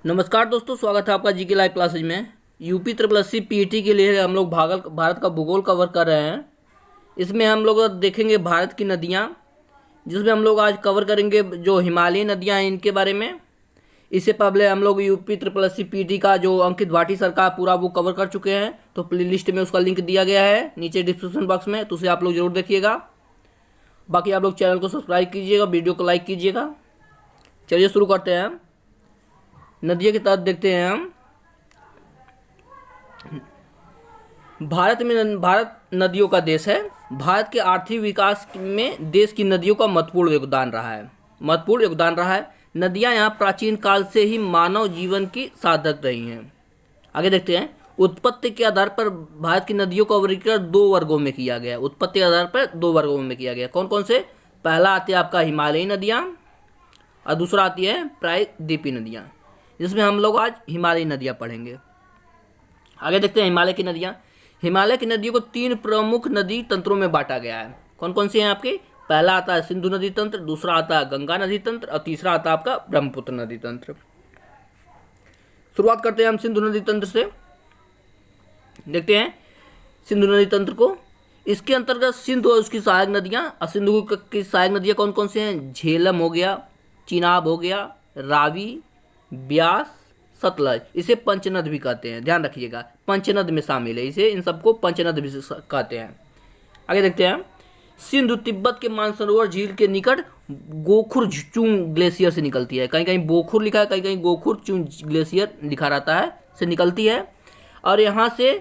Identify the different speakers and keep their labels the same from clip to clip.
Speaker 1: नमस्कार दोस्तों, स्वागत है आपका जीके लाइव क्लासेज में। UP triple S C PT के लिए हम लोग भारत का भूगोल कवर कर रहे हैं। इसमें हम लोग देखेंगे भारत की नदियाँ, जिसमें हम लोग आज कवर करेंगे जो हिमालयी नदियाँ हैं इनके बारे में। इससे पहले हम लोग UP triple S C PT का जो अंकित भाटी सर का पूरा वो कवर कर चुके हैं, तो प्ले लिस्ट में उसका लिंक दिया गया है नीचे डिस्क्रिप्शन बॉक्स में, तो उसे आप लोग जरूर देखिएगा। बाकी आप लोग चैनल को सब्सक्राइब कीजिएगा, वीडियो को लाइक कीजिएगा। चलिए शुरू करते हैं। नदियों के तहत देखते हैं हम। भारत नदियों का देश है। भारत के आर्थिक विकास में देश की नदियों का महत्वपूर्ण योगदान रहा है। नदियां यहाँ प्राचीन काल से ही मानव जीवन की साधक रही हैं। आगे देखते हैं। उत्पत्ति के आधार पर भारत की नदियों का वर्गीकरण दो वर्गों में किया गया। उत्पत्ति के आधार पर दो वर्गों में किया गया। कौन कौन से? पहला आती है आपका हिमालयी नदियाँ और दूसरा आती है प्रायद्वीपीय नदियाँ, जिसमें हम लोग आज हिमालयी नदियाँ पढ़ेंगे। आगे देखते हैं हिमालय की नदियाँ। हिमालय की नदियों को तीन प्रमुख नदी तंत्रों में बांटा गया है। कौन कौन सी हैं आपके? पहला आता है सिंधु नदी तंत्र, दूसरा आता है गंगा नदी तंत्र और तीसरा आता है आपका ब्रह्मपुत्र नदी तंत्र। शुरुआत करते हैं हम सिंधु नदी तंत्र से। देखते हैं सिंधु नदी तंत्र को। इसके अंतर्गत सिंधु और उसकी सहायक नदियाँ, और सिंधु की सहायक नदियाँ कौन कौन से हैं? झेलम हो गया, चिनाब हो गया, रावी, ब्यास, सतलज। इसे पंचनद भी कहते हैं, ध्यान रखिएगा, पंचनद में शामिल है। इसे इन सबको पंचनद भी कहते हैं। आगे देखते हैं। सिंधु तिब्बत के मानसरोवर झील के निकट गोखुर चुंग ग्लेशियर से निकलती है। कहीं कहीं बोखुर लिखा है, कहीं कहीं गोखुर चुंग ग्लेशियर लिखा रहता है, से निकलती है। और यहाँ से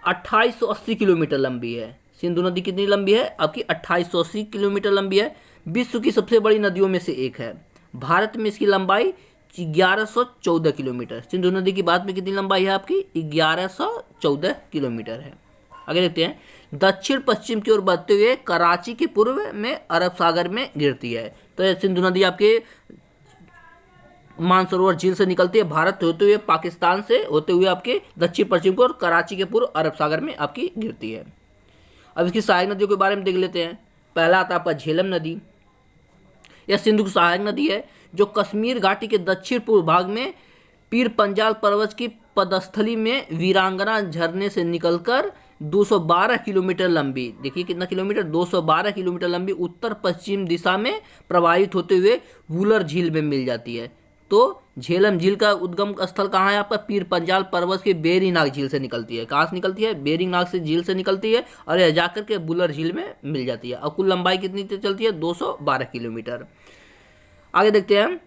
Speaker 1: 2880 किलोमीटर लंबी है। सिंधु नदी कितनी लंबी है? आपकी 2880 किलोमीटर लंबी है। विश्व की सबसे बड़ी नदियों में से एक है। भारत में इसकी लंबाई 1114 किलोमीटर। सिंधु नदी की बात में कितनी लंबाई है आपकी? 1114 किलोमीटर है। आगे देखते हैं। दक्षिण पश्चिम की ओर बढ़ते हुए कराची के पूर्व में अरब सागर में गिरती है। तो ये सिंधु नदी आपके मानसरोवर झील से निकलती है, भारत होते हुए पाकिस्तान से होते हुए आपके दक्षिण पश्चिम को और कराची के पूर्व अरब सागर में आपकी गिरती है। अब इसकी सहायक नदियों के बारे में देख लेते हैं। पहला आता है आपका झेलम नदी। यह सिंधु की सहायक नदी है, जो कश्मीर घाटी के दक्षिण पूर्व भाग में पीर पंजाल पर्वत की पदस्थली में वीरांगना झरने से निकलकर 212 किलोमीटर लंबी, देखिए कितना किलोमीटर, 212 किलोमीटर लंबी उत्तर पश्चिम दिशा में प्रवाहित होते हुए वुलर झील में मिल जाती है। तो झेलम झील का उद्गम स्थल कहाँ है आपका? पीर पंजाल पर्वत के बेरीनाग झील से निकलती है। कहाँ से निकलती है? बेरीनाग से झील से निकलती है और यह जाकर के वुलर झील में मिल जाती है। और कुल लंबाई कितनी चलती है? 212 किलोमीटर। आगे देखते हैं।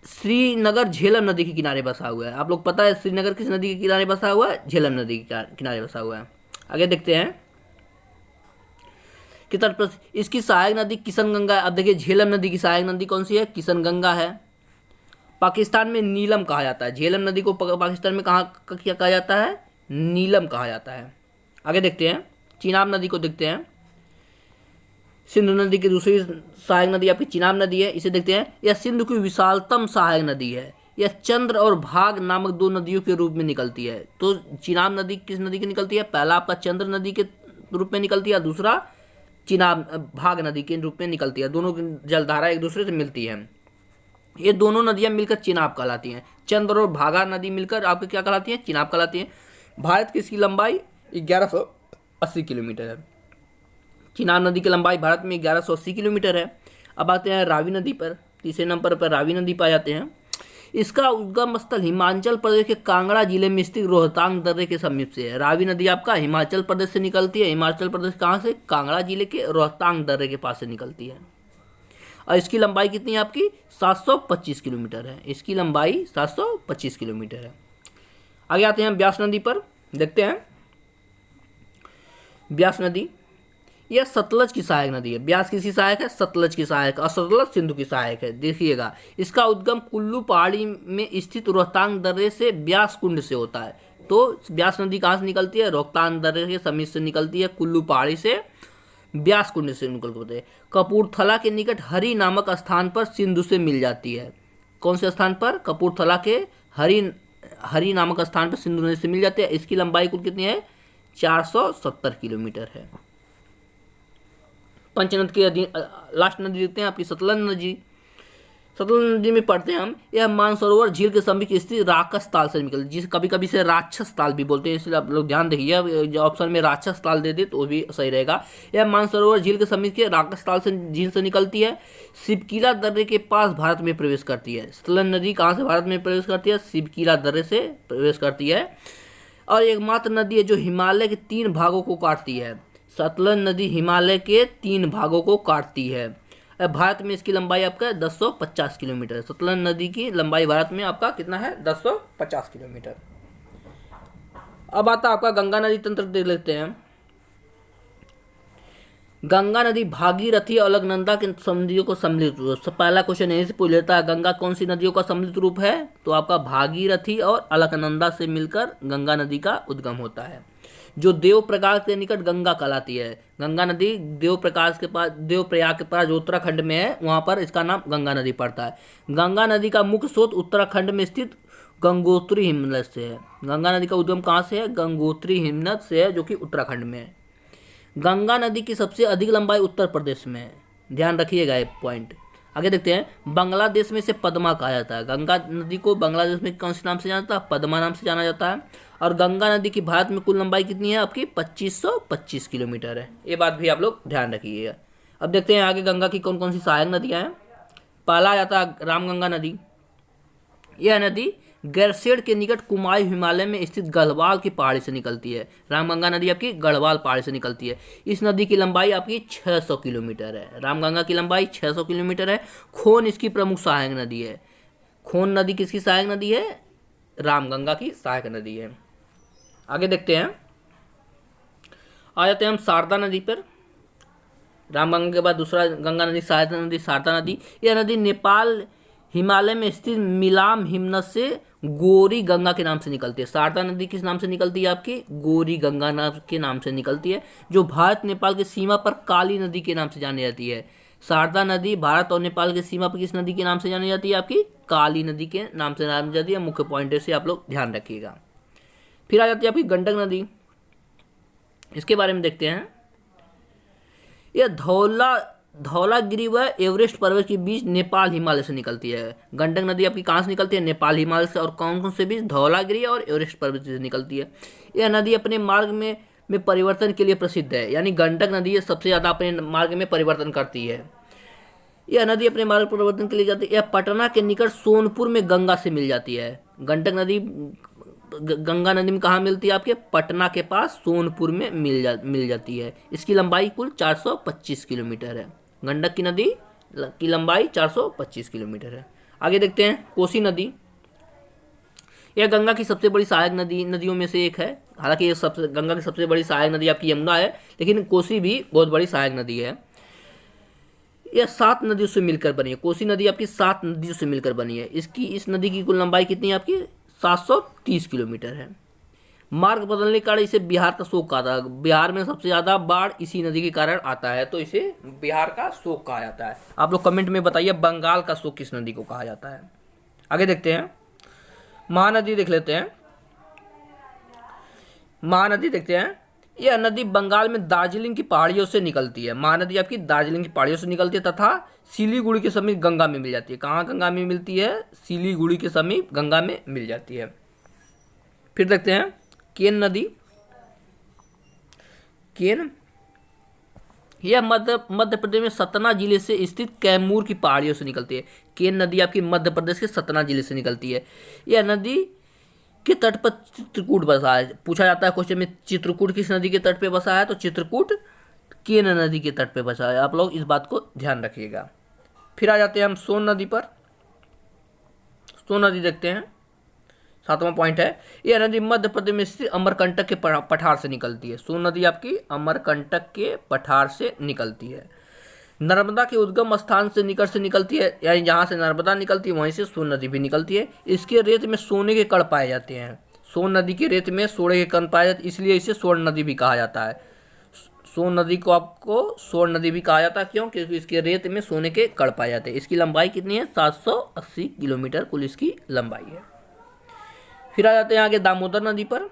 Speaker 1: श्रीनगर झेलम नदी के किनारे बसा हुआ है। आप लोग पता है श्रीनगर किस नदी के किनारे बसा हुआ है? झेलम नदी के किनारे बसा हुआ है। आगे देखते हैं कि तट पर इसकी सहायक नदी किशन गंगा है। अब देखिए झेलम नदी की सहायक नदी कौन सी है? किशन गंगा है। पाकिस्तान में नीलम कहा जाता है। झेलम नदी को पाकिस्तान में क्या कहा जाता है? नीलम कहा जाता है। आगे देखते हैं। चिनाब नदी को देखते हैं। सिंधु नदी की दूसरी सहायक नदी आपकी चिनाब नदी है। इसे देखते हैं। यह सिंधु की विशालतम सहायक नदी है। यह चंद्र और भाग नामक दो नदियों के रूप में निकलती है। तो चिनाब नदी किस नदी की निकलती है? पहला आपका चंद्र नदी के रूप में निकलती है, दूसरा चिनाब भाग नदी के रूप में निकलती है। दोनों की जलधारा एक दूसरे से मिलती है। ये दोनों नदियां मिलकर चिनाब कहलाती हैं। चंद्र और भागा नदी मिलकर आपकी क्या कहलाती हैं? चिनाब कहलाती हैं। भारत की इसकी लंबाई 1180 किलोमीटर है। चिनाब नदी की लंबाई भारत में 1180 किलोमीटर है। अब आते हैं रावी नदी पर। तीसरे नंबर पर रावी नदी पाए जाते हैं। इसका उद्गम स्थल हिमाचल प्रदेश के कांगड़ा जिले में स्थित रोहतांग दर्रे के समीप से है। रावी नदी आपका हिमाचल प्रदेश से निकलती है। हिमाचल प्रदेश कहाँ से? कांगड़ा जिले के रोहतांग दर्रे के पास से निकलती है। और इसकी लंबाई कितनी है आपकी? 725 किलोमीटर है। इसकी लंबाई 725 किलोमीटर है। आगे आते हैं ब्यास नदी पर। देखते हैं ब्यास नदी। यह सतलज की सहायक नदी है। ब्यास किसकी सहायक है? सतलज की सहायक, और सतलज सिंधु की सहायक है। देखिएगा, इसका उद्गम कुल्लू पहाड़ी में स्थित रोहतांग दर्रे से ब्यास कुंड से होता है। तो ब्यास नदी कहाँ से निकलती है? रोहतांग दर्रे के समीप से निकलती है, कुल्लू पहाड़ी से ब्यास कुंड से निकल होते हैं। कपूरथला के निकट हरी नामक स्थान पर सिंधु से मिल जाती है। कौन से स्थान पर? कपूरथला के हरी नामक स्थान पर सिंधु नदी से मिल जाती है। इसकी लंबाई कुल कितनी है? 470 किलोमीटर है। पंचनद की लास्ट नदी देखते हैं आपकी सतलज नदी। सतलज नदी में पढ़ते हैं हम, यह मानसरोवर झील के समीप स्थित राक्षस ताल से निकलती है, जिसे कभी कभी से राक्षस ताल भी बोलते हैं, इसलिए आप लोग ध्यान देखिए, जो ऑप्शन में राक्षस ताल दे दे तो वो भी सही रहेगा। यह मानसरोवर झील के समीप के राक्षस ताल से झील से निकलती है, शिवकीला दर्रे के पास भारत में प्रवेश करती है। सतलज नदी कहाँ से भारत में प्रवेश करती है? शिवकीला दर्रे से प्रवेश करती है, और एकमात्र नदी है जो हिमालय के 3 भागों को काटती है। सतलज नदी हिमालय के 3 भागों को काटती है। भारत में इसकी लंबाई आपका 1050 किलोमीटर है। सतलज नदी की लंबाई भारत में आपका कितना है? 1050 किलोमीटर। अब आता है आपका गंगा नदी तंत्र देख लेते हैं। गंगा नदी भागीरथी और अलकनंदा के नदियों को सम्मिलित रूप। पहला क्वेश्चन यहीं से पूछ लेता है, गंगा कौन सी नदियों का सम्मिलित रूप है? तो आपका भागीरथी और अलकनंदा से मिलकर गंगा नदी का उद्गम होता है, जो देवप्रयाग के निकट गंगा कहलाती है। गंगा नदी देवप्रयाग के पास जो उत्तराखंड में है, वहाँ पर इसका नाम गंगा नदी पड़ता है। गंगा नदी का मुख्य स्रोत उत्तराखंड में स्थित गंगोत्री हिमनद से है। गंगा नदी का उद्गम कहाँ से है? गंगोत्री हिमनद से है, जो कि उत्तराखंड में है। गंगा नदी की सबसे अधिक लंबाई उत्तर प्रदेश में है, ध्यान रखिएगा ये पॉइंट। आगे देखते हैं, बांग्लादेश में इसे पद्मा कहा जाता है। गंगा नदी को बांग्लादेश में कौन से नाम से जाना जाता है? पद्मा नाम से जाना जाता है। और गंगा नदी की भारत में कुल लंबाई कितनी है आपकी? 2525 किलोमीटर है। ये बात भी आप लोग ध्यान रखिएगा। अब देखते हैं आगे गंगा की कौन कौन सी सहायक नदियाँ हैं। पहला जाता है रामगंगा नदी। यह नदी गैरसेड के निकट कुमाऊं हिमालय में स्थित गढ़वाल की पहाड़ी से निकलती है। रामगंगा नदी आपकी गढ़वाल पहाड़ी से निकलती है। इस नदी की लंबाई आपकी 600 किलोमीटर है। रामगंगा की लंबाई 600 किलोमीटर है। खोन इसकी प्रमुख सहायक नदी है। खोन नदी किसकी सहायक नदी है? रामगंगा की सहायक नदी है। आगे देखते हैं, आ जाते हैं हम शारदा नदी पर। रामगंगा के बाद दूसरा गंगा नदी सहायक नदी शारदा नदी। यह नदी नेपाल हिमालय में स्थित मिलाम हिमनद से गोरी गंगा के नाम से निकलती है। शारदा नदी किस नाम से निकलती है आपकी? गोरी गंगा नाम के नाम से निकलती है, जो भारत नेपाल की सीमा पर काली नदी के नाम से जानी जाती है। शारदा नदी भारत और नेपाल की सीमा पर किस नदी के नाम से जानी जाती है? आपकी काली नदी के नाम से जानी जाती है। मुख्य पॉइंट से आप लोग ध्यान रखिएगा। फिर आ जाती है आपकी गंडक नदी। इसके बारे में देखते हैं। यह धौलागिरी व एवरेस्ट पर्वत के बीच नेपाल हिमालय से निकलती है। गंडक नदी आपकी कहाँ से निकलती है? नेपाल हिमालय से। और कौन कौन से बीच? धौलागिरी और एवरेस्ट पर्वत से निकलती है। यह नदी अपने मार्ग में परिवर्तन के लिए प्रसिद्ध है, यानी गंडक नदी सबसे ज़्यादा अपने मार्ग में परिवर्तन करती है। यह नदी अपने मार्ग परिवर्तन के लिए जाती है। यह पटना के निकट सोनपुर में गंगा से मिल जाती है। गंडक नदी गंगा नदी में कहाँ मिलती है? आपके पटना के पास सोनपुर में मिल जाती है। इसकी लंबाई कुल 425 किलोमीटर है। गंडक की नदी की लंबाई 425 किलोमीटर है। आगे देखते हैं कोसी नदी। यह गंगा की सबसे बड़ी सहायक नदियों में से एक है। हालांकि ये गंगा की सबसे बड़ी सहायक नदी आपकी यमुना है, लेकिन कोसी भी बहुत बड़ी सहायक नदी है। यह 7 नदियों से मिलकर बनी है। कोसी नदी आपकी 7 नदियों से मिलकर बनी है। इस नदी की कुल लंबाई कितनी है आपकी? 730 किलोमीटर है। मार्ग बदलने के कारण इसे बिहार का शोक कहा जाता है। बिहार में सबसे ज़्यादा बाढ़ इसी नदी के कारण आता है, तो इसे बिहार का शोक कहा जाता है। आप लोग कमेंट में बताइए बंगाल का शोक किस नदी को कहा जाता है। आगे देखते हैं, महानदी देख लेते हैं। महानदी देखते हैं। यह नदी बंगाल में दार्जिलिंग की पहाड़ियों से निकलती है। महानदी आपकी दार्जिलिंग की पहाड़ियों से निकलती है तथा सिलीगुड़ी के समीप गंगा में मिल जाती है। कहाँ गंगा में मिलती है? सिलीगुड़ी के समीप गंगा में मिल जाती है। फिर देखते हैं केन नदी। केन यह मध्य प्रदेश में सतना जिले से स्थित कैमूर की पहाड़ियों से निकलती है। केन नदी आपकी मध्य प्रदेश के सतना जिले से निकलती है। यह नदी के तट पर चित्रकूट बसा है। पूछा जाता है क्वेश्चन में, चित्रकूट किस नदी के तट पे बसा है? तो चित्रकूट केन नदी के तट पे बसा है। आप लोग इस बात को ध्यान रखिएगा। फिर आ जाते हैं हम सोन नदी पर। सोन नदी देखते हैं, 7वां पॉइंट है। यह नदी मध्य प्रदेश में स्थित अमरकंटक के पठार से निकलती है। सोन नदी आपकी अमरकंटक के पठार से निकलती है। नर्मदा के उद्गम स्थान से निकट से निकलती है, यानी जहाँ से नर्मदा निकलती है वहीं से सोन नदी भी निकलती है। इसके रेत में सोने के कण पाए जाते हैं। सोन नदी के रेत में सोने के कण पाए जाते हैं, इसलिए इसे स्वर्ण नदी भी कहा जाता है। सोन नदी को आपको स्वर्ण नदी भी कहा जाता है, क्यों? क्योंकि इसके रेत में सोने के कण पाए जाते हैं। इसकी लंबाई कितनी है? 780 किलोमीटर कुल इसकी लंबाई है। फिर आ जाते हैं आगे दामोदर नदी पर।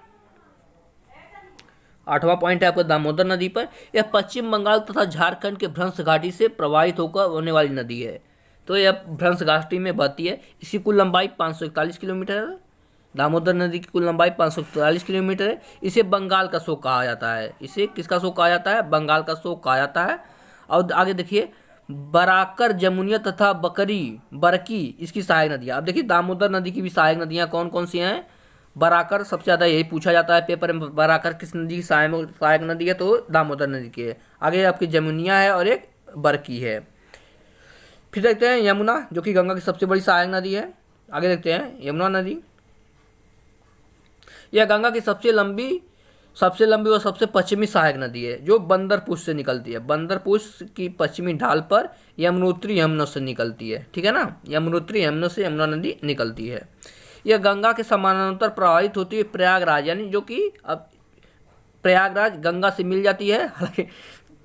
Speaker 1: 8वां पॉइंट है आपका दामोदर नदी पर। यह पश्चिम बंगाल तथा झारखंड के भ्रंश घाटी से प्रवाहित होकर होने वाली नदी है तो यह भ्रंश घाटी में बहती है। इसकी कुल लंबाई 541 किलोमीटर है। दामोदर नदी की कुल लंबाई 543 किलोमीटर है। इसे बंगाल का शोक कहा जाता है। इसे किसका शोक कहा जाता है? बंगाल का शोक कहा जाता है। और आगे देखिए, बराकर, जमुनिया तथा बरकी इसकी सहायक नदियाँ। अब देखिए दामोदर नदी की भी सहायक नदियाँ कौन कौन सी हैं? बराकर, सबसे ज़्यादा यही पूछा जाता है पेपर में, बराकर किस नदी की सहायक नदी है? तो दामोदर नदी की है। आगे आपकी जमुनिया है और एक बरकी है। फिर देखते हैं यमुना, जो कि गंगा की सबसे बड़ी सहायक नदी है। आगे देखते हैं यमुना नदी। यह गंगा की सबसे लंबी और सबसे पश्चिमी सहायक नदी है, जो बंदरपुर से निकलती है। बंदरपुर की पश्चिमी ढाल पर यमुनोत्री यमुना से निकलती है। ठीक है ना, यमुनोत्री यमुना से यमुना नदी निकलती है। यह गंगा के समानांतर प्रवाहित होती है प्रयागराज, यानी जो कि अब प्रयागराज गंगा से मिल जाती है। हालांकि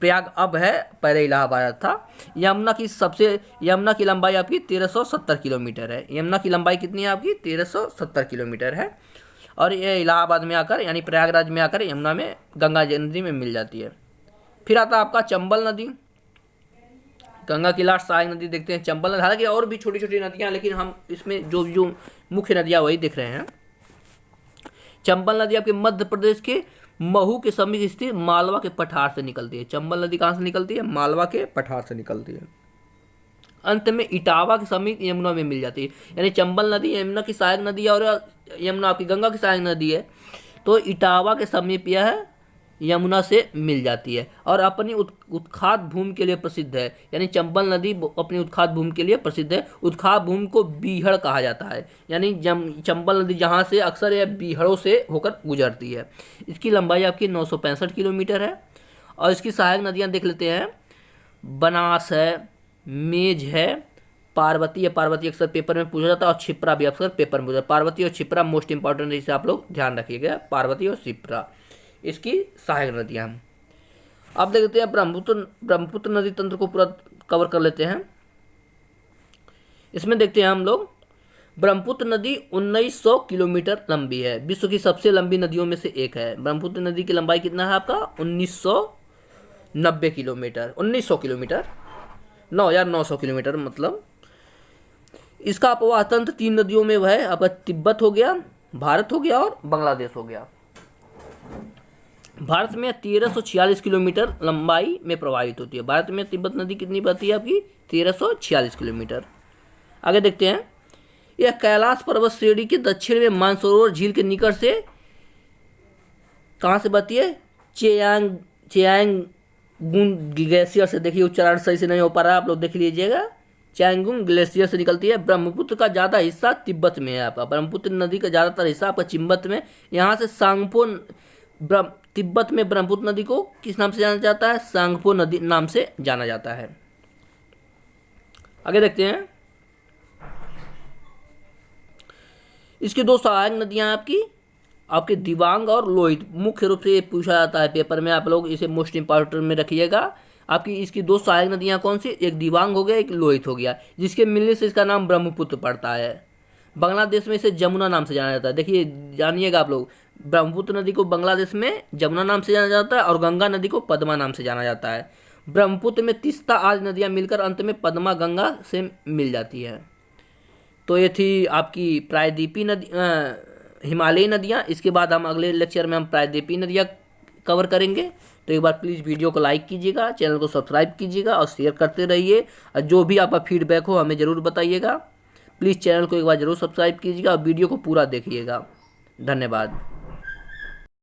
Speaker 1: प्रयाग अब है, पहले इलाहाबाद था। यमुना की लंबाई आपकी 1370 किलोमीटर है। यमुना की लंबाई कितनी है आपकी? 1370 किलोमीटर है। और ये इलाहाबाद में आकर, यानी प्रयागराज में आकर यमुना में, गंगा नदी में मिल जाती है। फिर आता है आपका चंबल नदी। गंगा की लास्ट सहायक नदी देखते हैं चंबल नदी। हालांकि और भी छोटी छोटी नदियाँ, लेकिन हम इसमें जो मुख्य नदियाँ वही दिख रहे हैं। चंबल नदी आपके मध्य प्रदेश के महू के समीप स्थित मालवा के पठार से निकलती है। चंबल नदी कहाँ से निकलती है? मालवा के पठार से निकलती है। अंत में इटावा के समीप यमुना में मिल जाती है। यानी चंबल नदी यमुना की सहायक नदी है और यमुना आपकी गंगा की सहायक नदी है। तो इटावा के समीप यह यमुना से मिल जाती है और अपनी उत्खात भूमि के लिए प्रसिद्ध है। यानी चंबल नदी अपनी उत्खात भूमि के लिए प्रसिद्ध है। उत्खात भूमि को बीहड़ कहा जाता है। यानी चंबल नदी जहाँ से अक्सर यह बीहड़ों से होकर गुजरती है। इसकी लंबाई आपकी 965 किलोमीटर है। और इसकी सहायक नदियाँ देख लेते हैं। बनास है, मेज है, पार्वती है। पार्वती अक्सर पेपर में पूछा जाता है और क्षिप्रा भी अक्सर पेपर में पूछा जाता है। पार्वती और क्षिप्रा मोस्ट इंपॉर्टेंट है, इसे आप लोग ध्यान रखिएगा। पार्वती और क्षिप्रा इसकी सहायक नदियाँ हैं। अब देख लेते हैं ब्रह्मपुत्र नदी तंत्र को पूरा कवर कर लेते हैं। इसमें देखते हैं हम लोग, ब्रह्मपुत्र नदी 1900 किलोमीटर लंबी है। विश्व की सबसे लंबी नदियों में से एक है। ब्रह्मपुत्र नदी की लंबाई कितना है आपका? 1990 किलोमीटर, 1900 किलोमीटर, 9900 किलोमीटर मतलब। इसका अपवाह तंत्र 3 नदियों में वह है आपका, तिब्बत हो गया, भारत हो गया और बांग्लादेश हो गया। भारत में 1346 किलोमीटर लंबाई में प्रवाहित होती है। भारत में तिब्बत नदी कितनी बहती है आपकी? 1346 किलोमीटर। आगे देखते हैं, यह कैलाश पर्वत श्रेणी के दक्षिण में मानसरोवर झील के निकट से कहाँ से बहती है? चेयांगुंग ग्लेशियर से। देखिए उच्चारण सही से नहीं हो पा रहा है, आप लोग देख लीजिएगा। चेयांगुंग ग्लेशियर से निकलती है। ब्रह्मपुत्र का ज़्यादा हिस्सा तिब्बत में है आपका। ब्रह्मपुत्र नदी का ज़्यादातर हिस्सा आपका तिब्बत में। यहाँ से सांगपो, तिब्बत में ब्रह्मपुत्र नदी को किस नाम से जाना जाता है? सांगपो नदी नाम से जाना जाता है। आगे देखते हैं, इसकी 2 सहायक नदियां आपके दिबांग और लोहित। मुख्य रूप से ये पूछा जाता है पेपर में, आप लोग इसे मोस्ट इंपॉर्टेंट में रखिएगा। आपकी इसकी 2 सहायक नदियां कौन सी? एक दिबांग हो गया, एक लोहित हो गया, जिसके मिलने से इसका नाम ब्रह्मपुत्र पड़ता है। बांग्लादेश में इसे जमुना नाम से जाना जाता है। देखिए जानिएगा आप लोग, ब्रह्मपुत्र नदी को बांग्लादेश में जमुना नाम से जाना जाता है और गंगा नदी को पद्मा नाम से जाना जाता है। ब्रह्मपुत्र में तीस्ता आदि नदियाँ मिलकर अंत में पद्मा गंगा से मिल जाती है। तो ये थी आपकी प्रायद्वीपीय नदी, हिमालयी नदियाँ। इसके बाद हम अगले लेक्चर में हम प्रायद्वीपीय नदियाँ कवर करेंगे। तो एक बार प्लीज़ वीडियो को लाइक कीजिएगा, चैनल को सब्सक्राइब कीजिएगा और शेयर करते रहिए। और जो भी आपका फीडबैक हो हमें ज़रूर बताइएगा। प्लीज़ चैनल को एक बार ज़रूर सब्सक्राइब कीजिएगा और वीडियो को पूरा देखिएगा। धन्यवाद।